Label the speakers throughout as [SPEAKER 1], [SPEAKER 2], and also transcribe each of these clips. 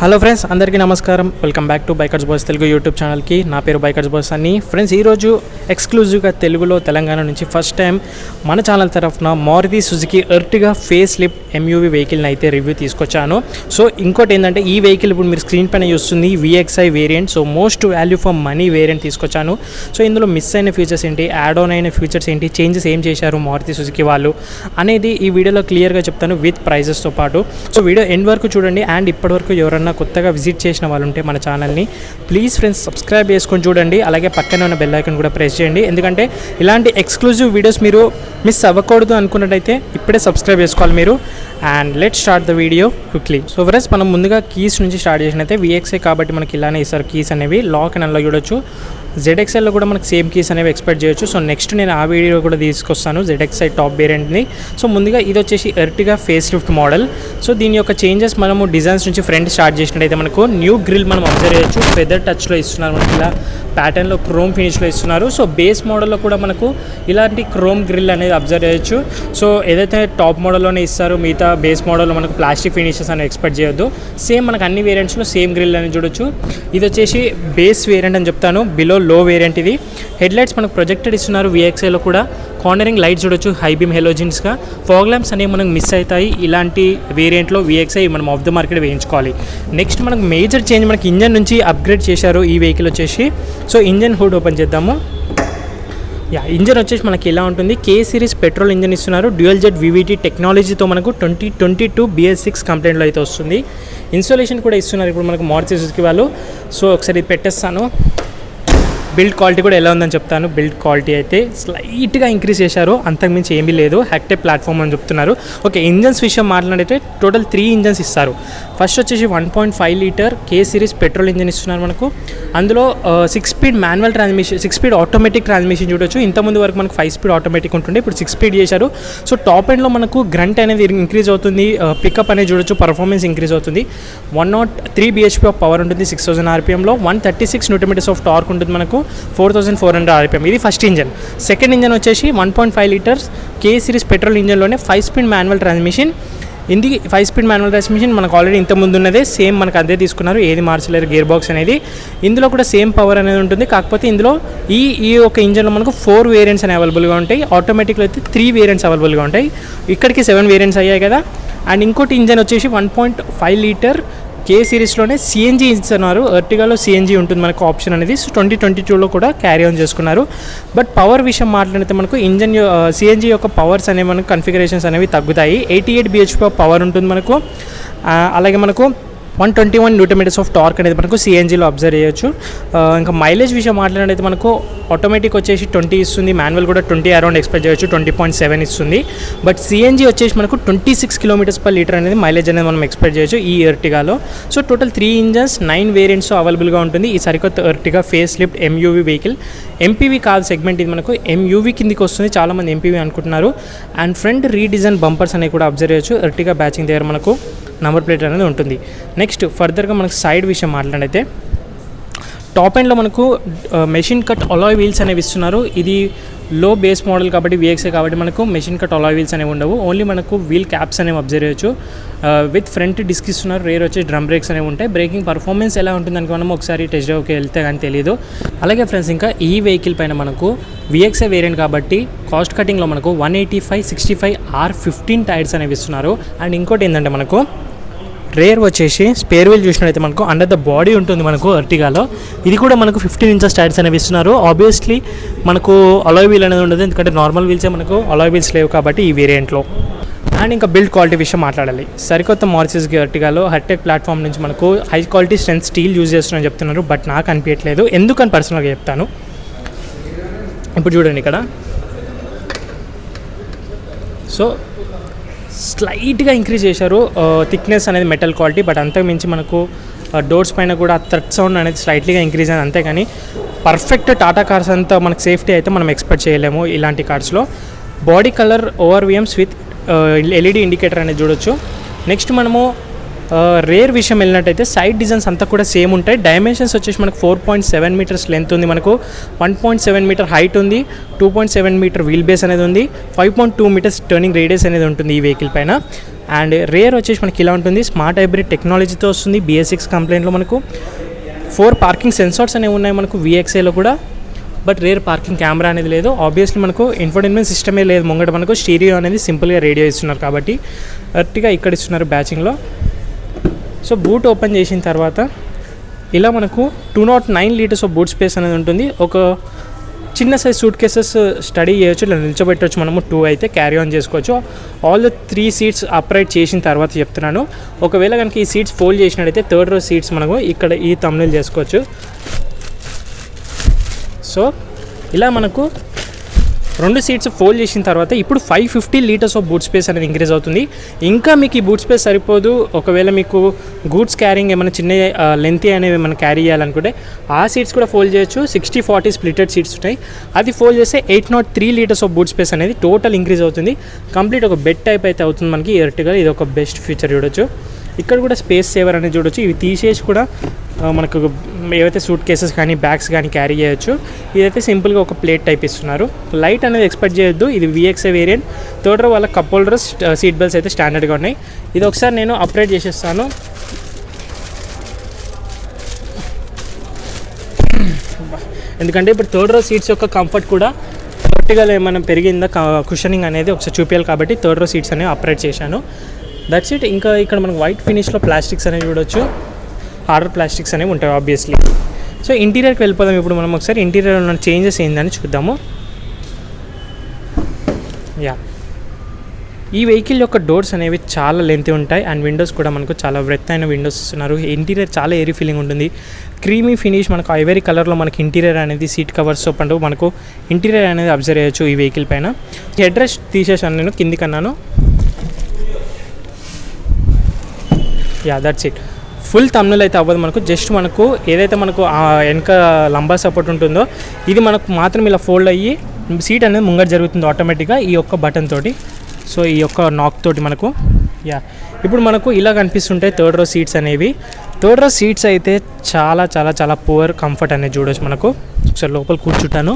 [SPEAKER 1] Hello friends, అందరికీ నమస్కారం. Welcome back to bikers boys Telugu YouTube ఛానల్కి. నా పేరు బైకర్స్ బాయ్స్ అని. ఫ్రెండ్స్, ఈరోజు ఎక్స్క్లూజివ్గా తెలుగులో తెలంగాణ నుంచి ఫస్ట్ టైం మన ఛానల్ తరఫున Maruti Suzuki Ertiga face lift MUV వెహికల్ని అయితే రివ్యూ తీసుకొచ్చాను. సో ఇంకోటి ఏంటంటే, ఈ వెహికల్ ఇప్పుడు మీరు స్క్రీన్ పైన చూస్తుంది VXI variant. So most value for money variant తీసుకొచ్చాను. సో ఇందులో మిస్ అయిన ఫీచర్స్ ఏంటి, యాడ్ ఆన్ అయిన ఫీచర్స్ ఏంటి, చేంజెస్ ఏం చేశారు మారుతి సుజుకి వాళ్ళు అనేది ఈ వీడియోలో క్లియర్గా చెప్తాను విత్ ప్రైజెస్తో పాటు. సో వీడియో ఎండ్ వరకు చూడండి. అండ్ ఇప్పటివరకు ఎవరన్నా కొత్తగా విజిట్ చేసిన వాళ్ళు ఉంటే మన ఛానల్ని ప్లీజ్ ఫ్రెండ్స్ సబ్స్క్రైబ్ చేసుకొని చూడండి. అలాగే పక్కన ఉన్న బెల్ ఐకాన్ కూడా ప్రెస్ చేయండి. ఎందుకంటే ఇలాంటి ఎక్స్క్లూజివ్ వీడియోస్ మీరు మిస్ అవ్వకూడదు అనుకున్నట్టయితే ఇప్పుడే సబ్స్క్రైబ్ చేసుకోవాలి మీరు. And let start the video quickly. So friends, మనం ముందుగా కీస్ నుంచి స్టార్ట్ చేసినైతే VXI కాబట్టి మనకి ఇలానే ఇస్తారు కీస్ అనేవి. లాక్ అండ్ అన్లాక్ చూడొచ్చు. ZXLలో కూడా మనకు సేమ్ కీస్ అనేవి ఎక్స్పెక్ట్ చేయొచ్చు. సో నెక్స్ట్ నేను ఆ వీడియో కూడా తీసుకొస్తాను ZXI టాప్ వేరియంట్ని. సో ముందుగా ఇది వచ్చేసి Ertiga face lift model. So దీని యొక్క చేంజెస్ మనము డిజైన్స్ నుంచి ఫ్రంట్ స్టార్ట్ చేసినట్టయితే మనకు న్యూ గ్రిల్ మనం అబ్జర్వ్ చేయొచ్చు. ఫెదర్ టచ్లో ఇస్తున్నారు, మనకి ఇలా ప్యాటర్న్లో క్రోమ్ ఫినిష్లో ఇస్తున్నారు. సో బేస్ మోడల్లో కూడా మనకు ఇలాంటి క్రోమ్ గ్రిల్ అనేది అబ్జర్వ్ చేయొచ్చు. సో ఏదైతే టాప్ మోడల్లోనే ఇస్తారు, మిగతా బేస్ మోడల్లో మనకు ప్లాస్టిక్ ఫినిషెస్ అని ఎక్స్పెక్ట్ చేయొద్దు. సేమ్ మనకు అన్ని వేరియంట్స్లో సేమ్ గ్రిల్ అని చూడొచ్చు. ఇది వచ్చేసి బేస్ వేరియంట్ అని చెప్తాను, బిలో లో వేరియంట్ ఇది. హెడ్ లైట్స్ మనకు ప్రొజెక్టెడ్ ఇస్తున్నారు VXIలో కూడా. కార్నరింగ్ లైట్స్ చూడొచ్చు, హై బీమ్ హెలోజిన్స్గా. ఫాగ్ ల్యాంప్స్ అనేవి మనకు మిస్ అవుతాయి ఇలాంటి వేరియంట్లో. VXI మనం ఆఫ్ ద మార్కెట్ వేయించుకోవాలి. నెక్స్ట్ మనకు మేజర్ చేంజ్, మనకి ఇంజన్ నుంచి అప్గ్రేడ్ చేశారు ఈ వెహికల్ వచ్చేసి. సో ఇంజన్ హుడ్ ఓపెన్ చేద్దాము. ఇంజన్ వచ్చేసి మనకి ఎలా ఉంటుంది, K సిరీస్ పెట్రోల్ ఇంజన్ ఇస్తున్నారు. డ్యూయల్ జెట్ VVT టెక్నాలజీతో మనకు 2022 BS6 కంప్లైంట్లో అయితే వస్తుంది. ఇన్స్టాలేషన్ కూడా ఇస్తున్నారు ఇప్పుడు మనకు మారుతి సుజుకి వాళ్ళు. సో ఒకసారి పెట్టేస్తాను. బిల్డ్ క్వాలిటీ కూడా ఎలా ఉందని చెప్తాను. బిల్డ్ క్వాలిటీ అయితే స్లైట్గా ఇంక్రీజ్ చేశారు, అంతకుమించి ఏమీ లేదు. హ్యాక్టెక్ ప్లాట్ఫామ్ అని చెప్తున్నారు. ఓకే, ఇంజన్స్ విషయం మాట్లాడితే టోటల్ 3 ఇంజన్స్ ఇస్తారు. ఫస్ట్ వచ్చేసి 1.5 litre K series petrol engine ఇస్తున్నారు మనకు. అందులో 6 speed manual transmission, 6 speed automatic transmission చూడొచ్చు. ఇంతకుముందు వరకు మనకు 5 స్పీడ్ ఆటోమేటిక్ ఉంటుండే, ఇప్పుడు 6 స్పీడ్ చేశారు. సో టాప్ ఎండ్లో మనకు గ్రంట్ అనేది ఇంక్రీజ్ అవుతుంది, పికప్ అనేది చూడొచ్చు, పర్ఫార్మెన్స్ ఇంక్రీజ్ అవుతుంది. 103 bhp ఆఫ్ పవర్ ఉంటుంది 6000 RPMలో. 136 Nm ఆఫ్ టార్క్ ఉంటుంది మనకు, 4400 RPM. ఇది ఫస్ట్ ఇంజన్. సెకండ్ ఇంజన్ వచ్చేసి 1.5 లీటర్స్ K సిరీస్ పెట్రోల్ ఇంజన్లోనే 5 స్పీడ్ మాన్యువల్ ట్రాన్స్మిషన్. ఇది 5 స్పీడ్ మాన్యువల్ ట్రాన్స్మిషన్ మనకు ఆల్రెడీ ఇంత ముందు ఉన్నదే, సేమ్ మనకు అదే తీసుకున్నారు, ఏది మార్చలేరు. గేర్ బాక్స్ అనేది ఇందులో కూడా సేమ్ పవర్ అనేది ఉంటుంది. కాకపోతే ఇందులో ఈ ఒక ఇంజన్లో మనకు 4 వేరియంట్స్ అనేవి అవైలబుల్గా ఉంటాయి. ఆటోమేటిక్లో అయితే 3 వేరియంట్స్ అవైలబుల్గా ఉంటాయి. ఇక్కడికి 7 వేరియంట్స్ అయ్యాయి కదా. అండ్ ఇంకోటి ఇంజన్ వచ్చేసి 1.5 లీటర్ K సిరీస్లోనే CNG ఇస్తున్నారు. ఎర్టిగాలో CNG ఉంటుంది మనకు ఆప్షన్ అనేది. సో 2022లో కూడా క్యారీ ఆన్ చేసుకున్నారు. బట్ పవర్ విషయం మాట్లాడితే మనకు ఇంజన్ CNG యొక్క పవర్స్ అనేవి మనకు కన్ఫిగరేషన్స్ అనేవి తగ్గుతాయి. 88 bhp పవర్ ఉంటుంది మనకు. అలాగే మనకు 121 Nm ఆఫ్ టార్క్ అనేది మనకు CNGలో అబ్జర్వ్ చేయొచ్చు. ఇంకా మైలేజ్ విషయం మాట్లాడితే మనకు ఆటోమేటిక్ వచ్చేసి 20 ఇస్తుంది, మాన్యువల్ కూడా 20 అరౌండ్ ఎక్స్పెక్ట్ చేయొచ్చు, 20.7 ఇస్తుంది. బట్ CNG వచ్చేసి మనకు 26 km/లీటర్ అనేది మైలేజ్ అనేది మనం ఎక్స్పెక్ట్ చేయొచ్చు ఈ ఎర్టిగాలో. సో టోటల్ 3 ఇంజన్స్ 9 వేరియంట్స్ అవైలబుల్గా ఉంటుంది ఈ సరికొత్త Ertiga face lift MUV vehicle. MPV కాదు సెగ్మెంట్, ఇది మనకు MUV కిందికి వస్తుంది. చాలామంది MPV అనుకుంటున్నారు. అండ్ ఫ్రంట్ రీడిజైన్ బంపర్స్ అనేవి కూడా అబ్జర్వ్ చేయొచ్చు. ఎర్టిగా బ్యాచింగ్ దగ్గర మనకు నంబర్ ప్లేట్ అనేది ఉంటుంది. నెక్స్ట్ ఫర్దర్గా మనకు సైడ్ విషయం మాట్లాడితే టాప్ ఎండ్లో మనకు మెషిన్ కట్ అలాయ్ వీల్స్ అనేవి ఇస్తున్నారు. ఇది లో బేస్ మోడల్ కాబట్టి VXI కాబట్టి మనకు మెషిన్ కట్ అలాయ్ వీల్స్ అనేవి ఉండవు. ఓన్లీ మనకు వీల్ క్యాప్స్ అనేవి అబ్జర్వ్ చేయొచ్చు. విత్ ఫ్రంట్ డిస్క్ ఇస్తున్నారు. రేర్ వచ్చి డ్రమ్ బ్రేక్స్ అనేవి ఉంటాయి. బ్రేకింగ్ పర్ఫార్మెన్స్ ఎలా ఉంటుందని మనం ఒకసారి టెస్ట్ డ్రైవ్కి వెళ్తే కానీ తెలియదు. అలాగే ఫ్రెండ్స్, ఇంకా ఈ వెహికల్ పైన మనకు VXI వేరియంట్ కాబట్టి కాస్ట్ కటింగ్లో మనకు 185/65 R15 టైర్స్ అనేవి ఇస్తున్నారు. అండ్ ఇంకోటి ఏంటంటే మనకు రేర్ వచ్చేసి స్పేర్ వీల్ చూసినట్లయితే మనకు అండర్ ద బాడీ ఉంటుంది మనకు ఎర్టిగాలో. ఇది కూడా మనకు 15 ఇంచెస్ టైర్స్ అనేవి ఇస్తున్నారు. ఆబ్వియస్లీ మనకు అలాయ్ వీల్ అనేది ఉండదు, ఎందుకంటే నార్మల్ వీల్సే మనకు అలాయ్ వీల్స్ లేవు కాబట్టి ఈ వేరియంట్లో. అండ్ ఇంకా బిల్డ్ క్వాలిటీ విషయం మాట్లాడాలి. సరికొత్త మారుతి సుజుకి ఎర్టిగాలో హైటెక్ ప్లాట్ఫామ్ నుంచి మనకు high quality strength steel use చేస్తున్నారని చెప్తున్నారు. బట్ నాకు అనిపించట్లేదు, ఎందుకని పర్సనల్గా చెప్తాను. ఇప్పుడు చూడండి ఇక్కడ. సో స్లైట్గా ఇంక్రీజ్ చేశారు థిక్నెస్ అనేది, మెటల్ క్వాలిటీ. బట్ అంతకు మించి మనకు డోర్స్ పైన కూడా థ్రెడ్ సౌండ్ అనేది స్లైట్లీగా ఇంక్రీజ్ అయింది అంతేగాని పర్ఫెక్ట్ టాటా కార్స్ అంతా మనకు సేఫ్టీ అయితే మనం ఎక్స్పెక్ట్ చేయలేము ఇలాంటి కార్స్లో. Body colour ORVMs with LED indicator అనేది చూడొచ్చు. నెక్స్ట్ మనము రేర్ విషయం వెళ్ళినట్టయితే సైడ్ డిజైన్స్ అంతా కూడా సేమ్ ఉంటాయి. డైమెన్షన్స్ వచ్చేసి మనకు 4.7 మీటర్స్ లెంత్ ఉంది, మనకు 1.7 మీటర్ హైట్ ఉంది, 2.7 మీటర్ వీల్ బేస్ అనేది ఉంది, 5.2 మీటర్స్ టర్నింగ్ రేడియస్ అనేది ఉంటుంది ఈ వెహికల్ పైన. అండ్ రేర్ వచ్చేసి మనకి ఇలా ఉంటుంది, స్మార్ట్ హైబ్రిడ్ టెక్నాలజీతో వస్తుంది. BS6 కంప్లైంట్లో మనకు 4 పార్కింగ్ సెన్సార్స్ అనేవి ఉన్నాయి మనకు VXAలో కూడా. బట్ రేర్ పార్కింగ్ కెమెరా అనేది లేదు. ఆబ్వియస్లీ మనకు ఇన్ఫోటైన్మెంట్ సిస్టమే లేదు ముంగట, మనకు స్టీరియో అనేది సింపుల్గా రేడియో ఇస్తున్నారు కాబట్టి కరెక్ట్గా ఇక్కడ ఇస్తున్నారు బ్యాచింగ్లో. సో బూట్ ఓపెన్ చేసిన తర్వాత ఇలా మనకు 209 లీటర్స్ ఆఫ్ బూట్ స్పేస్ అనేది ఉంటుంది. ఒక చిన్న సైజ్ సూట్ కేసెస్ స్టడీ చేయొచ్చు, ఇలా నిల్చోబెట్టవచ్చు, మనము 2 అయితే క్యారీ ఆన్ చేసుకోవచ్చు. ఆల్ ద 3 సీట్స్ అప్రైట్ చేసిన తర్వాత చెప్తున్నాను. ఒకవేళ కనుక ఈ సీట్స్ ఫోల్డ్ చేసినట్టయితే థర్డ్ రో సీట్స్ మనకు ఇక్కడ ఈ థంబ్నెయిల్ చేసుకోవచ్చు. సో ఇలా మనకు 2 సీట్స్ ఫోల్డ్ చేసిన తర్వాత ఇప్పుడు 550 లీటర్స్ ఆఫ్ బూట్ స్పేస్ అనేది ఇంక్రీజ్ అవుతుంది. ఇంకా మీకు ఈ బూట్ స్పేస్ సరిపోదు, ఒకవేళ మీకు గూడ్స్ క్యారింగ్ ఏమైనా చిన్న లెంతీ అనేవి ఏమైనా క్యారీ చేయాలనుకుంటే ఆ సీట్స్ కూడా ఫోల్డ్ చేయొచ్చు. 60-40 స్ప్లిటెడ్ సీట్స్ ఉంటాయి, అది ఫోల్డ్ చేస్తే 803 లీటర్స్ ఆఫ్ బూట్ స్పేస్ అనేది టోటల్ ఇంక్రీజ్ అవుతుంది. కంప్లీట్ ఒక బెడ్ టైప్ అయితే అవుతుంది మనకి ఎర్టిగా. ఇది ఒక బెస్ట్ ఫీచర్ చూడొచ్చు. ఇక్కడ కూడా స్పేస్ సేవర్ అనేది చూడొచ్చు. ఇవి తీసేసి కూడా మనకు ఏవైతే సూట్ కేసెస్ కానీ బ్యాగ్స్ కానీ క్యారీ చేయొచ్చు. ఇదైతే సింపుల్గా ఒక ప్లేట్ టైప్ ఇస్తున్నారు. లైట్ అనేది ఎక్స్పెక్ట్ చేయొద్దు, ఇది VXA వేరియంట్. థర్డ్ రో వాళ్ళ కప్ హోల్డర్స్, సీట్ బెల్ట్స్ అయితే స్టాండర్డ్గా ఉన్నాయి. ఇది ఒకసారి నేను అప్గ్రేడ్ చేసేస్తాను. ఎందుకంటే ఇప్పుడు థర్డ్ రో సీట్స్ యొక్క కంఫర్ట్ కూడా గట్టిగా ఏమైనా పెరిగిందా కుషనింగ్ అనేది ఒకసారి చూపించాలి కాబట్టి థర్డ్ రో సీట్స్ అనేవి అప్గ్రేడ్ చేశాను. That's it. ఇంకా ఇక్కడ మనకు వైట్ ఫినిష్లో ప్లాస్టిక్స్ అనేవి చూడొచ్చు, హార్డర్ ప్లాస్టిక్స్ అనేవి ఉంటాయి ఆబ్వియస్లీ. సో ఇంటీరియర్కి వెళ్ళిపోదాం. ఇప్పుడు మనం ఒకసారి ఇంటీరియర్ ఉన్న చేంజెస్ ఏందని చూద్దాము. యా, ఈ వెహికల్ యొక్క డోర్స్ అనేవి చాలా లెంతీ ఉంటాయి అండ్ విండోస్ కూడా మనకు చాలా బ్రెత్ అయిన విండోస్ ఇస్తున్నారు. ఇంటీరియర్ చాలా ఎయిరీ ఫీలింగ్ ఉంటుంది. క్రీమీ ఫినిష్ మనకు ఐవరీ కలర్లో మనకి ఇంటీరియర్ అనేది సీట్ కవర్స్తో పాటు మనకు ఇంటీరియర్ అనేది అబ్జర్వ్ చేయొచ్చు ఈ వెహికల్ పైన. హెడ్ రెస్ట్ తీసేసాను నేను, కిందికి అన్నాను. Yeah, that's it. Full thumbnail అయితే అవ్వదు మనకు, జస్ట్ మనకు ఏదైతే మనకు వెనక లంబా సపోర్ట్ ఉంటుందో ఇది మనకు మాత్రం ఇలా ఫోల్డ్ అయ్యి సీట్ అనేది ముంగట జరుగుతుంది ఆటోమేటిక్గా ఈ యొక్క బటన్ తోటి. సో ఈ యొక్క నాక్ తోటి మనకు. యా, ఇప్పుడు మనకు ఇలా కనిపిస్తుంటాయి థర్డ్ రో సీట్స్ అనేవి. థర్డ్ రో సీట్స్ అయితే చాలా చాలా చాలా పువర్ కంఫర్ట్ అనేది చూడవచ్చు మనకు. ఒకసారి లోపల కూర్చుంటాను.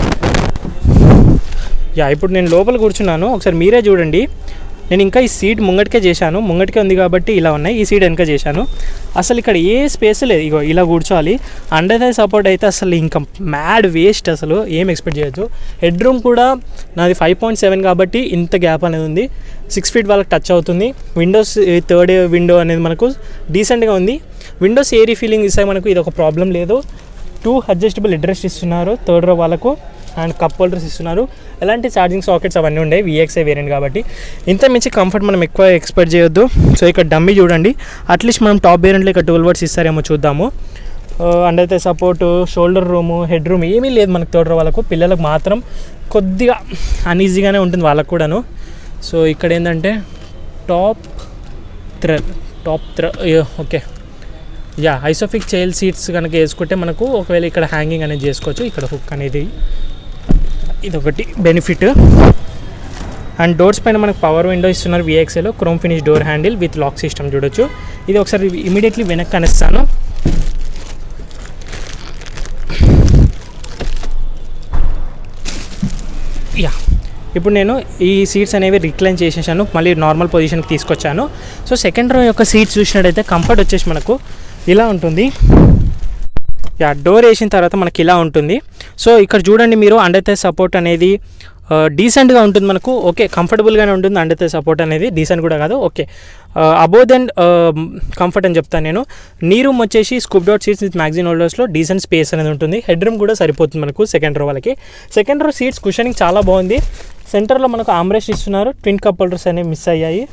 [SPEAKER 1] యా, ఇప్పుడు నేను లోపల కూర్చున్నాను, ఒకసారి మీరే చూడండి. నేను ఇంకా ఈ సీట్ ముంగటికే చేశాను, ముంగటికే ఉంది కాబట్టి ఇలా ఉన్నాయి. ఈ సీట్ వెనక చేశాను. అసలు ఇక్కడ ఏ స్పేస్ లేదు, ఇగో ఇలా కూర్చోవాలి. అండర్ థై సపోర్ట్ అయితే అసలు ఇంకా మ్యాడ్ వేస్ట్, అసలు ఏం ఎక్స్పెక్ట్ చేయొచ్చు. హెడ్ రూమ్ కూడా నాది 5.7 కాబట్టి ఇంత గ్యాప్ అనేది ఉంది. 6 ఫీట్ వాళ్ళకి టచ్ అవుతుంది. విండోస్ థర్డ్ విండో అనేది మనకు డీసెంట్గా ఉంది. విండోస్ ఏరీ ఫీలింగ్ ఇస్తాయి మనకు, ఇది ఒక ప్రాబ్లం లేదు. 2 అడ్జస్టబుల్ హెడ్ రెస్ట్ ఇస్తున్నారు థర్డ్ రో వాళ్ళకు అండ్ కప్ హోల్డర్స్ ఇస్తున్నారు. ఎలాంటి ఛార్జింగ్ సాకెట్స్ అవన్నీ ఉన్నాయి VXA వేరియంట్ కాబట్టి. ఇంత మించి కంఫర్ట్ మనం ఎక్కువ ఎక్స్పెక్ట్ చేయొద్దు. సో ఇక్కడ డమ్మీ చూడండి, అట్లీస్ట్ మనం టాప్ వేరియంట్లో ఇక్కడ 12 వాట్స్ ఇస్తారేమో చూద్దాము. అండ్ అయితే support, shoulder room, head room ఏమీ లేదు మనకు థర్డ్ రో వాళ్ళకు. పిల్లలకు మాత్రం కొద్దిగా అన్ఈజీగానే ఉంటుంది వాళ్ళకు కూడాను. సో ఇక్కడ ఏంటంటే టాప్ త్ర okay. Yeah, isofix child seats కనుక వేసుకుంటే మనకు ఒకవేళ ఇక్కడ హ్యాంగింగ్ అనేది చేసుకోవచ్చు. ఇక్కడ హుక్ అనేది ఇదొకటి బెనిఫిట్. అండ్ డోర్స్ పైన మనకు పవర్ విండో ఇస్తున్నారు VXAలో. Chrome finish door handle with lock system చూడొచ్చు. ఇది ఒకసారి ఇమీడియట్లీ వెనక్కి అనేస్తాను. యా, ఇప్పుడు నేను ఈ సీట్స్ అనేవి రిక్లైన్ చేసేసాను, మళ్ళీ నార్మల్ పొజిషన్కి తీసుకొచ్చాను. సో సెకండ్ రో యొక్క సీట్స్ చూసినట్టయితే కంఫర్ట్ వచ్చేసి మనకు ఇలా ఉంటుంది. యా, డోర్ వేసిన తర్వాత మనకి ఇలా ఉంటుంది. సో ఇక్కడ చూడండి మీరు, అండర్ థై సపోర్ట్ అనేది డీసెంట్గా ఉంటుంది మనకు. ఓకే, కంఫర్టబుల్గానే ఉంటుంది. అండర్ థై సపోర్ట్ అనేది డీసెంట్ కూడా కాదు, ఓకే, అబోవ్ దెన్ కంఫర్ట్ అని చెప్తాను నేను. నీ రూమ్ వచ్చేసి scooped out seats with magazine హోల్డర్స్లో డీసెంట్ స్పేస్ అనేది ఉంటుంది. హెడ్ రూమ్ కూడా సరిపోతుంది మనకు సెకండ్ రో వాళ్ళకి. సెకండ్ రో సీట్స్ కుషనింగ్ చాలా బాగుంది. సెంటర్లో మనకు ఆమ్రెస్ట్ ఇస్తున్నారు, ట్విన్ కప్ హోల్డర్స్ అనేవి మిస్ అయ్యాయి.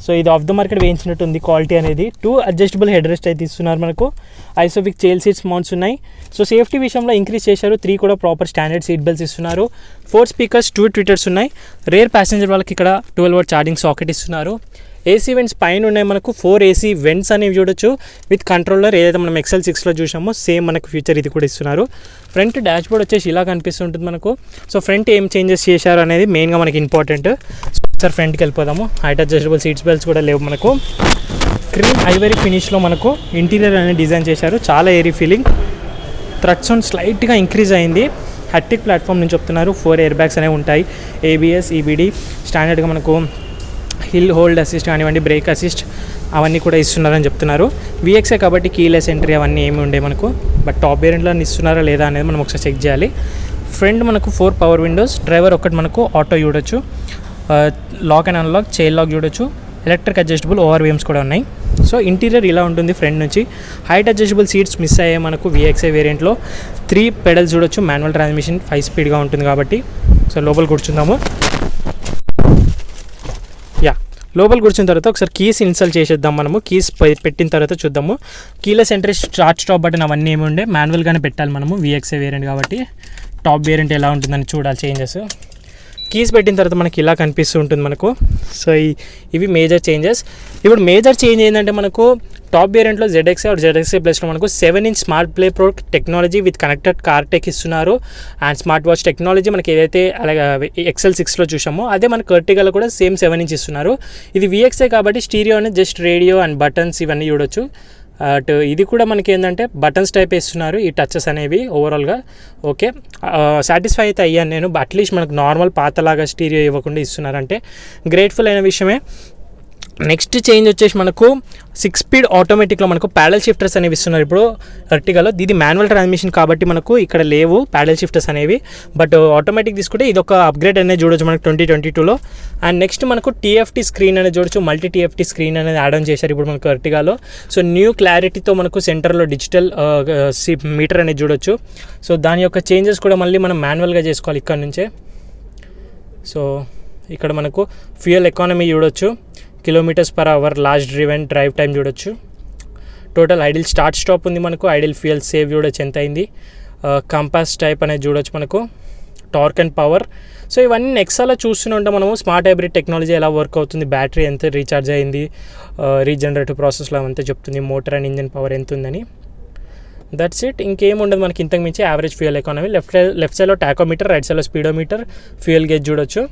[SPEAKER 1] సో ఇది ఆఫ్ ద మార్కెట్ వేయించినట్టుంది క్వాలిటీ అనేది. 2 అడ్జస్టబుల్ హెడ్ రెస్ట్ అయితే ఇస్తున్నారు మనకు. ఐసోఫిక్ చైల్డ్ సీట్స్ మౌంట్స్ ఉన్నాయి. సో సేఫ్టీ విషయంలో ఇంక్రీజ్ చేశారు. 3 కూడా ప్రాపర్ స్టాండర్డ్ సీట్ బెల్ట్స్ ఇస్తున్నారు. 4 స్పీకర్స్, 2 ట్విటర్స్ ఉన్నాయి. రేర్ ప్యాసింజర్ వాళ్ళకి ఇక్కడ 12 వాట్ ఛార్జింగ్ సాకెట్ ఇస్తున్నారు. ఏసీ వెంట్స్ పైన ఉన్నాయి మనకు. 4 ఏసీ వెంట్స్ అనేవి చూడొచ్చు విత్ కంట్రోలర్. ఏదైతే మనం XL6లో చూసామో సేమ్ మనకు ఫ్యూచర్ ఇది కూడా ఇస్తున్నారు. ఫ్రంట్ డాష్ బోర్డ్ వచ్చేసి ఇలా కనిపిస్తుంటుంది మనకు. సో ఫ్రంట్ ఏం చేంజెస్ చేశారు అనేది మెయిన్గా మనకి ఇంపార్టెంట్. సార్ ఫ్రంట్కి వెళ్ళిపోదాము. హైట్ అడ్జస్టబుల్ సీట్స్ బెల్ట్స్ కూడా లేవు మనకు. క్రీమ్ ఐవరీ ఫినిష్లో మనకు ఇంటీరియర్ అనేది డిజైన్ చేశారు. చాలా ఎయిరీ ఫీలింగ్. థ్రెడ్ సౌండ్ స్లైట్గా ఇంక్రీజ్ అయింది. హెర్టిక్ ప్లాట్ఫామ్ నుంచి చెప్తున్నారు. 4 ఎయిర్ బ్యాగ్స్ అనేవి ఉంటాయి. ABS, EBD స్టాండర్డ్గా మనకు హిల్ హోల్డ్ అసిస్ట్ కానివ్వండి, బ్రేక్ అసిస్ట్ అవన్నీ కూడా ఇస్తున్నారని చెప్తున్నారు. VXA కాబట్టి కీలెస్ ఎంట్రీ అవన్నీ ఏమి ఉండే మనకు. బట్ టాప్ వేరియంట్లో ఇస్తున్నారా లేదా అనేది మనం ఒకసారి చెక్ చేయాలి. ఫ్రంట్ మనకు 4 పవర్ విండోస్, డ్రైవర్ ఒకటి మనకు ఆటో చూడొచ్చు, lock and unlock, chain lock చూడొచ్చు, ఎలక్ట్రిక్ అడ్జస్టబుల్ ORVMs కూడా ఉన్నాయి. సో ఇంటీరియర్ ఇలా ఉంటుంది ఫ్రంట్ నుంచి. హైట్ అడ్జస్టబుల్ సీట్స్ మిస్ అయ్యాయి మనకు VXA వేరియంట్లో. 3 పెడల్స్ చూడొచ్చు, మాన్యువల్ ట్రాన్స్మిషన్, 5 స్పీడ్గా ఉంటుంది కాబట్టి. సో లోపల కూర్చుందాము. లోపల కూర్చున్న తర్వాత ఒకసారి కీస్ ఇన్స్టాల్ చేసేద్దాం. మనము కీస్ పెట్టిన తర్వాత చూద్దాము. Keyless entry, start stop button అవన్నీ ఏమి ఉండే మాన్యువల్గానే పెట్టాలి మనము. VXA వేరియంట్ కాబట్టి టాప్ వేరియంట్ ఎలా ఉంటుందని చూడాలి చేంజెస్. కీస్ పెట్టిన తర్వాత మనకి ఇలా కనిపిస్తూ ఉంటుంది మనకు. సో ఇవి మేజర్ చేంజెస్. ఇప్పుడు మేజర్ చేంజ్ ఏంటంటే మనకు టాప్ వేరియంట్లో ZXA or ZXA ప్లస్లో మనకు 7-inch smart play pro technology with connected car tech ఇస్తున్నారు. అండ్ స్మార్ట్ వాచ్ టెక్నాలజీ మనకి ఏదైతే అలాగే XL6లో చూసామో అదే మనకు ఎర్టిగాలో కూడా సేమ్ 7-inch ఇస్తున్నారు. ఇది VXA కాబట్టి స్టీరియో అనేది జస్ట్ రేడియో అండ్ బటన్స్ ఇవన్నీ చూడొచ్చు. అటు ఇది కూడా మనకి ఏంటంటే బటన్స్ టైప్ ఇస్తున్నారు ఈ టచెస్ అనేవి ఓవరాల్గా. ఓకే, సాటిస్ఫై అయితే అయ్యాను నేను. అట్లీస్ట్ మనకు నార్మల్ పాతలాగా స్టీరియో ఇవ్వకుండా ఇస్తున్నారంటే గ్రేట్ఫుల్ అయిన విషయమే. నెక్స్ట్ చేంజ్ వచ్చేసి మనకు 6 స్పీడ్ ఆటోమేటిక్లో మనకు ప్యాడల్ షిఫ్టర్స్ అనేవి ఇస్తున్నారు ఇప్పుడు ఎర్టిగాలో. ఇది మాన్యువల్ ట్రాన్స్మిషన్ కాబట్టి మనకు ఇక్కడ లేవు ప్యాడల్ షిఫ్టర్స్ అనేవి. బట్ ఆటోమేటిక్ తీసుకుంటే ఇది ఒక అప్గ్రేడ్ అనేది చూడొచ్చు మనకు 2022లో. అండ్ నెక్స్ట్ మనకు TFT స్క్రీన్ అనేది చూడొచ్చు. మల్టీ TFT స్క్రీన్ అనేది యాడ్ ఆన్ చేశారు ఇప్పుడు మనకు ఎర్టిగాలో. సో న్యూ క్లారిటీతో మనకు సెంటర్లో డిజిటల్ మీటర్ అనేది చూడొచ్చు. సో దాని యొక్క చేంజెస్ కూడా మళ్ళీ మనం మాన్యువల్గా చేసుకోవాలి ఇక్కడ నుంచే. సో ఇక్కడ మనకు ఫ్యూయల్ ఎకానమీ చూడొచ్చు, km/h, last driven, drive time చూడొచ్చు. టోటల్ ఐడిల్ స్టార్ట్ స్టాప్ ఉంది మనకు. ఐడిల్ ఫ్యూయల్ సేవ్ చూడొచ్చు ఎంత అయింది. కంపాస్ టైప్ అనేది చూడొచ్చు మనకు. Torque and power. సో ఇవన్నీ నెక్సాలో చూస్తూనే ఉంటాం మనము. స్మార్ట్ హైబ్రిడ్ టెక్నాలజీ ఎలా వర్క్ అవుతుంది, బ్యాటరీ ఎంత రీఛార్జ్ అయింది, రీజనరేటివ్ ప్రాసెస్లో అంతా చెప్తుంది, మోటార్ అండ్ ఇంజన్ పవర్ ఎంత ఉందని. That's it. ఇంకేం ఉండదు మనకి ఇంతకు మించి. Average fuel economy. లెఫ్ట్ సైడ్లో టాకోమీటర్, రైట్ సైడ్లో స్పీడోమీటర్, ఫ్యూయల్ గేజ్ చూడొచ్చు.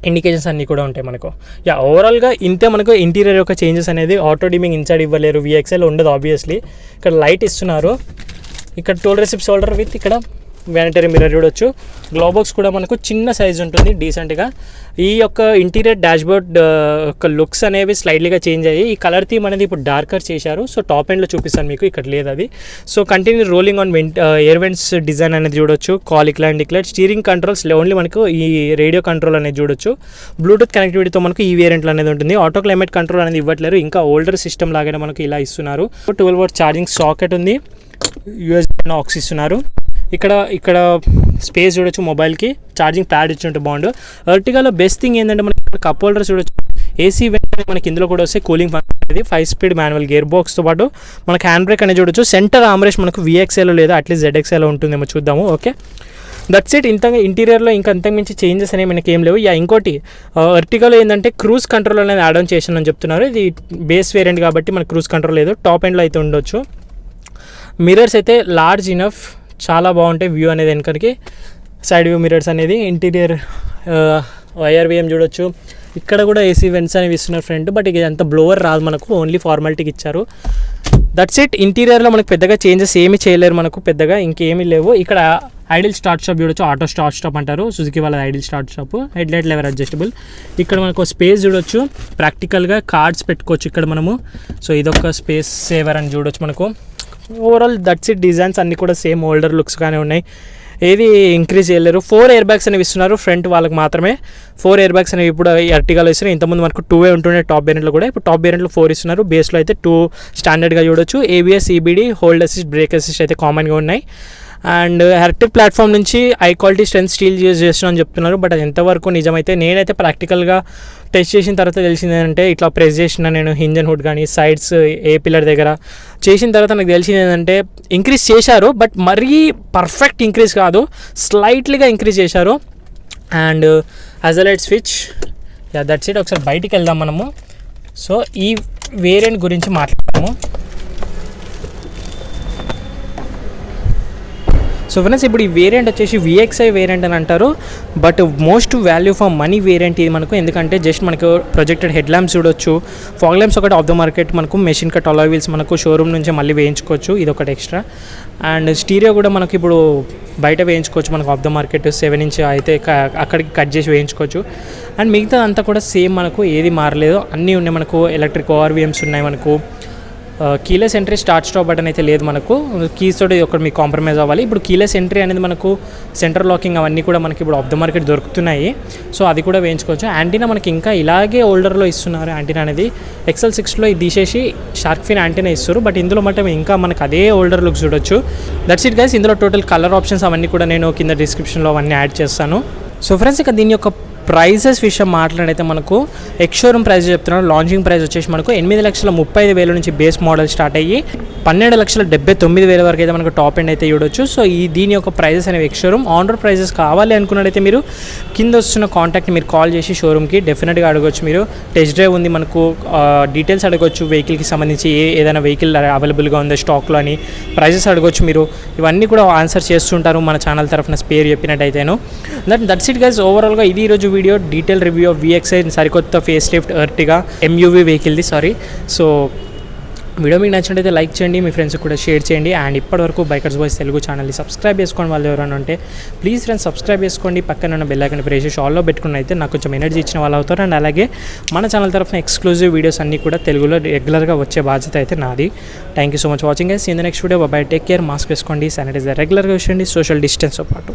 [SPEAKER 1] ఇండికేషన్స్ అన్నీ కూడా ఉంటాయి మనకు. ఓవరాల్గా ఇంతే మనకు ఇంటీరియర్ యొక్క చేంజెస్ అనేది. ఆటో డిమింగ్ ఇన్సైడ్ ఇవ్వలేరు, VXAలో ఉండదు ఆబ్వియస్లీ. ఇక్కడ లైట్ ఇస్తున్నారు. ఇక్కడ టోల్ రెసిప్ట్స్ హోల్డర్ విత్ ఇక్కడ వ్యానిటరీ మిర్రర్ చూడొచ్చు. గ్లోబాక్స్ కూడా మనకు చిన్న సైజ్ ఉంటుంది డీసెంట్గా. ఈ యొక్క ఇంటీరియర్ డాష్బోర్డ్ యొక్క లుక్స్ అనేవి స్లైడ్లీగా చేంజ్ అయ్యాయి. ఈ కలర్ థీమ్ అనేది ఇప్పుడు డార్కర్ చేశారు. సో టాప్ ఎండ్లో చూపిస్తాను మీకు, ఇక్కడ లేదు అది. So continue rolling on air vents design అనేది చూడొచ్చు. కాల్ ఇక్లైన్ డిక్లైట్. స్టీరింగ్ కంట్రోల్స్ ఓన్లీ మనకు ఈ రేడియో కంట్రోల్ అనేది చూడొచ్చు. బ్లూటూత్ కనెక్టివిటీతో మనకు ఈ వేరియంట్లో అనేది ఉంటుంది. ఆటో క్లైమేట్ కంట్రోల్ అనేది ఇవ్వట్లేరు, ఇంకా ఓల్డర్ సిస్టమ్ లాగానే మనకు ఇలా ఇస్తున్నారు. 12V ఛార్జింగ్ సాకెట్ ఉంది. USB ఆక్స్ ఇస్తున్నారు. ఇక్కడ స్పేస్ చూడొచ్చు. మొబైల్కి ఛార్జింగ్ ప్యాడ్ ఇచ్చుంటే బాగుండు. ఎర్టిగాలో బెస్ట్ థింగ్ ఏంటంటే మనకి కప్ హోల్డర్స్ చూడొచ్చు. AC వెంట్ మనకి ఇందులో కూడా వస్తే కూలింగ్ ఫంక్షన్ అనేది. 5 స్పీడ్ మాన్యువల్ గేర్ బాక్స్తో పాటు మనకి హ్యాండ్ బ్రేక్ అనేది చూడొచ్చు. సెంటర్ ఆమ్రెస్ట్ మనకు VXAలో లేదా అట్లీస్ట్ ZXAలో ఉంటుందేమో చూద్దాము. Okay, that's it. ఇంటీరియర్లో ఇంకా అంతకుమించి చేంజెస్ అనేవి మనకి ఏం లేవు. ఇంకోటి ఎర్టిగాలో ఏంటంటే క్రూజ్ కంట్రోల్ అనేది యాడ్ ఆన్ చేసానని చెప్తున్నారు. ఇది బేస్ వేరియంట్ కాబట్టి మనకు క్రూజ్ కంట్రోల్ లేదు. టాప్ ఎండ్లో అయితే ఉండొచ్చు. మిర్రర్స్ అయితే లార్జ్ ఇనఫ్, చాలా బాగుంటాయి. వ్యూ అనేది వెనకరికి సైడ్ వ్యూ మిర్రర్స్ అనేది. ఇంటీరియర్ IRVM చూడొచ్చు. ఇక్కడ కూడా AC వెంట్స్ అనేవి ఇస్తున్నారు ఫ్రంట్. బట్ ఇక అంత బ్లోవర్ రాదు మనకు, ఓన్లీ ఫార్మాలిటీకి ఇచ్చారు. That's it. ఇంటీరియర్లో మనకు పెద్దగా చేంజెస్ ఏమీ చేయలేరు మనకు, పెద్దగా ఇంకేమీ లేవు. ఇక్కడ ఐడిల్ స్టార్ట్ స్టాప్ చూడొచ్చు. ఆటో స్టార్ట్ స్టాప్ అంటారు సుజుకి వాళ్ళ idle start stop. Head light level adjustable. ఇక్కడ మనకు స్పేస్ చూడొచ్చు. ప్రాక్టికల్గా కార్డ్స్ పెట్టుకోవచ్చు ఇక్కడ మనము. సో ఇదొక స్పేస్ సేవర్ అని చూడొచ్చు మనకు. Overall that's it. డిజైన్స్ అన్నీ కూడా సేమ్ ఓల్డర్ లుక్స్ గానే ఉన్నాయి, ఏది ఇంక్రీజ్ చేయలేరు. 4 ఎయిర్ బ్యాగ్స్ అనేవి ఇస్తున్నారు ఫ్రంట్ వాళ్ళకి మాత్రమే. 4 ఎయిర్ బ్యాగ్స్ అనేవి ఇప్పుడు ఎర్టిగాలో ఇస్తున్నారు. ఇంతకుముందు మనకు 2 ఉంటుండే టాప్ వేరియంట్లో కూడా. ఇప్పుడు టాప్ వేరియంట్లో 4 ఇస్తున్నారు. బేస్లో అయితే 2 స్టాండర్డ్గా చూడొచ్చు. ABS, EBD, hold assist, break assist అయితే కామన్గా ఉన్నాయి. అండ్ హెర్టిక్ ప్లాట్ఫామ్ నుంచి high quality strength steel use చేస్తున్నామని చెప్తున్నారు. బట్ అది ఎంతవరకు నిజమైతే నేనైతే ప్రాక్టికల్గా టెస్ట్ చేసిన తర్వాత తెలిసింది ఏంటంటే, ఇట్లా ప్రెస్ చేసిన నేను ఇంజన్ హుడ్ కానీ సైడ్స్ ఏ పిల్లర్ దగ్గర చేసిన తర్వాత నాకు తెలిసింది ఏంటంటే ఇంక్రీజ్ చేశారు. బట్ మరీ పర్ఫెక్ట్ ఇంక్రీజ్ కాదు, స్లైట్లీగా ఇంక్రీజ్ చేశారు. And hazard light switch. That's it. ఒకసారి బయటికి వెళ్దాం మనము. సో ఈ వేరియంట్ గురించి మాట్లాడతాము. సో ఫ్రెండ్స్ ఇప్పుడు ఈ వేరియంట్ వచ్చేసి VXI వేరియంట్ అని అంటారు, but most value for money variant ఇది మనకు. ఎందుకంటే జస్ట్ మనకు ప్రొజెక్టెడ్ హెడ్ ల్యాంప్స్ చూడొచ్చు, ఫాగ్ ల్యాంప్స్ ఒకటి ఆఫ్ ద మార్కెట్ మనకు, మెషిన్ కట్ అలాయ్ వీల్స్ మనకు షోరూమ్ నుంచి మళ్ళీ వేయించుకోవచ్చు, ఇది ఒకటి ఎక్స్ట్రా. అండ్ స్టీరియో కూడా మనకి ఇప్పుడు బయట వేయించుకోవచ్చు, మనకు ఆఫ్ ద మార్కెట్ 7 ఇంచ్ అయితే అక్కడికి కట్ చేసి వేయించుకోవచ్చు. అండ్ మిగతా అంతా కూడా సేమ్, మనకు ఏది మారలేదు, అన్నీ ఉన్నాయి మనకు. ఎలక్ట్రిక్ ORVMs ఉన్నాయి మనకు. Keyless entry start stop button అయితే లేదు మనకు, కీస్ తోటి ఒకటి మీకు కాంప్రమైజ్ అవ్వాలి. ఇప్పుడు కీలెస్ ఎంట్రీ అనేది మనకు సెంటర్ లాకింగ్ అవన్నీ కూడా మనకి ఇప్పుడు ఆఫ్ ద మార్కెట్ దొరుకుతున్నాయి, సో అది కూడా వేయించుకోవచ్చు. యాంటీనా మనకి ఇంకా ఇలాగే ఓల్డర్లో ఇస్తున్నారు. యాంటీనా అనేది XL6లో ఇది తీసేసి షార్క్ ఫిన్ యాంటీనా ఇస్తారు, బట్ ఇందులో మటం ఇంకా మనకు అదే ఓల్డర్ లుక్ చూడొచ్చు. That's it guys. ఇందులో టోటల్ కలర్ ఆప్షన్స్ అవన్నీ కూడా నేను కింద డిస్క్రిప్షన్లో అవన్నీ యాడ్ చేస్తాను. సో ఫ్రెండ్స్, ఇక దీని యొక్క ప్రైజెస్ విషయం మాట్లాడైతే మనకు ఎక్స్ షోరూమ్ ప్రైస్ చెప్తున్నాను. లాంచింగ్ ప్రైస్ వచ్చేసి మనకు 8,35,000 నుంచి బేస్ మోడల్ స్టార్ట్ అయ్యి 12,79,000 వరకు అయితే మనకు టాప్ ఎండ్ అయితే చూడొచ్చు. సో దీని యొక్క ప్రైజెస్ అనేవి ex showroom. On road prices కావాలి అనుకున్నట్టయితే మీరు కింద వస్తున్న కాంటాక్ట్ని మీరు కాల్ చేసి షోరూమ్కి డెఫినెట్గా అడగవచ్చు. మీరు టెస్ట్ డ్రైవ్ ఉంది మనకు, డీటెయిల్స్ అడగవచ్చు, వెహికల్కి సంబంధించి ఏదైనా వెహికల్ అవైలబుల్గా ఉందో స్టాక్లో అని ప్రైజెస్ అడగవచ్చు. మీరు ఇవన్నీ కూడా ఆన్సర్ చేస్తుంటారు మన ఛానల్ తరఫున పేరు చెప్పినట్టయితేను. That's it guys. ఓవరాల్గా ఇది ఈరోజు video, detail review of VXI సరికొత్త ఫేస్ లిఫ్ట్ ఎర్టిగా MUV వెహికల్ది. సో వీడియో మీకు నచ్చినట్టయితే లైక్ చేయండి, మీ ఫ్రెండ్స్కి కూడా షేర్ చేయండి. అండ్ ఇప్పటివరకు బైకర్స్ బాయ్స్ తెలుగు ఛానల్ని సబ్స్క్రైబ్ చేసుకోండి వాళ్ళు ఎవరైనా ఉంటే ప్లీజ్ ఫ్రెండ్స్ సబ్స్క్రైబ్ చేసుకోండి. పక్కన ఉన్న బెల్ ఐకాన్ ప్రెస్ చేసి ఆల్లో పెట్టుకుని అయితే నాకు కొంచెం ఎనర్జీ ఇచ్చిన వాళ్ళు అవుతారు. అండ్ అలాగే మన ఛానల్ తరఫున ఎక్స్క్లూజివ్ వీడియోస్ అన్నీ కూడా తెలుగులో రెగ్యులర్గా వచ్చే బాధ్యత అయితే నాది. Thank you so much watching guys. In the next video. By, take care, mask వేసుకోండి, శానిటైజర్ రెగ్యులర్గా వేసుకోండి, సోషల్ డిస్టెన్స్తో పాటు.